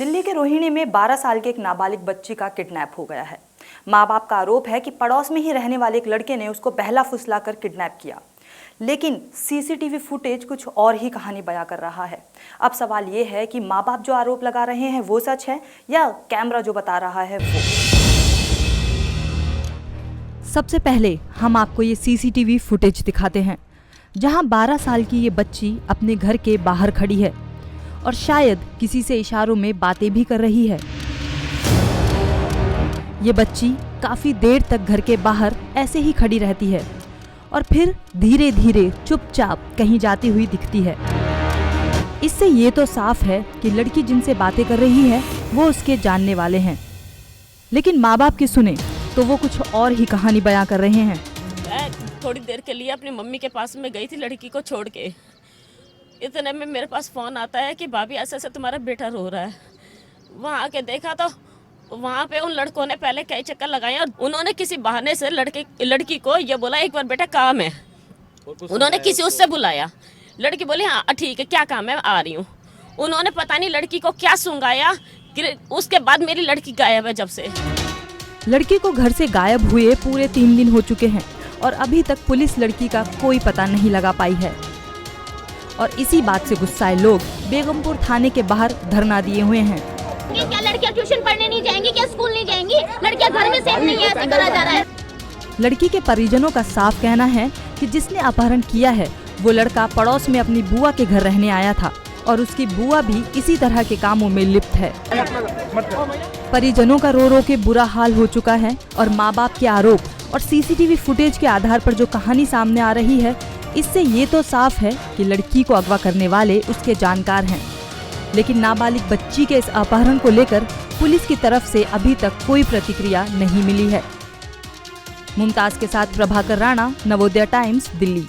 दिल्ली के रोहिणी में 12 साल के एक नाबालिग बच्ची का किडनैप हो गया है। माँ बाप का आरोप है कि पड़ोस में ही रहने वाले एक लड़के ने उसको बहला फुसलाकर किडनैप किया, लेकिन सीसीटीवी फुटेज कुछ और ही कहानी बयां कर रहा है। अब सवाल ये है कि माँ बाप जो आरोप लगा रहे हैं वो सच है या कैमरा जो बता रहा है वो। सबसे पहले हम आपको ये सीसीटीवी फुटेज दिखाते हैं, जहां 12 साल की ये बच्ची अपने घर के बाहर खड़ी है और शायद किसी से इशारों में बातें भी कर रही है। ये बच्ची काफी देर तक घर के बाहर ऐसे ही खड़ी रहती है और फिर धीरे धीरे चुपचाप कहीं जाती हुई दिखती है। इससे ये तो साफ है कि लड़की जिनसे बातें कर रही है वो उसके जानने वाले हैं, लेकिन माँ बाप की सुने तो वो कुछ और ही कहानी बयां कर रहे हैं। मैं थोड़ी देर के लिए अपनी मम्मी के पास में गई थी लड़की को छोड़ के। इतने में मेरे पास फ़ोन आता है कि भाभी ऐसे ऐसे तुम्हारा बेटा रो रहा है। वहाँ आके देखा तो वहाँ पे उन लड़कों ने पहले कई चक्कर लगाए और उन्होंने किसी बहाने से लड़की को ये बोला एक बार बेटा काम है। उन्होंने किसी उससे बुलाया। लड़की बोली हाँ ठीक है, क्या काम है, आ रही हूँ। उन्होंने पता नहीं लड़की को क्या सुंगाया कि उसके बाद मेरी लड़की गायब है। जब से लड़की को घर से गायब हुए पूरे 3 दिन हो चुके हैं और अभी तक पुलिस लड़की का कोई पता नहीं लगा पाई है। और इसी बात से गुस्साए लोग बेगमपुर थाने के बाहर धरना दिए हुए हैं। क्या लड़कियां ट्यूशन पढ़ने नहीं जाएंगी, क्या स्कूल नहीं जाएंगी? लड़कियां घर में सेफ नहीं है, ऐसे करा जा रहा है। लड़की के परिजनों का साफ कहना है कि जिसने अपहरण किया है वो लड़का पड़ोस में अपनी बुआ के घर रहने आया था और उसकी बुआ भी इसी तरह के कामों में लिप्त है। परिजनों का रो रो के बुरा हाल हो चुका है और माँ बाप के आरोप और सीसीटीवी फुटेज के आधार पर जो कहानी सामने आ रही है, इससे ये तो साफ है कि लड़की को अगवा करने वाले उसके जानकार हैं। लेकिन नाबालिग बच्ची के इस अपहरण को लेकर पुलिस की तरफ से अभी तक कोई प्रतिक्रिया नहीं मिली है। मुमताज के साथ प्रभाकर राणा, नवोदय टाइम्स, दिल्ली।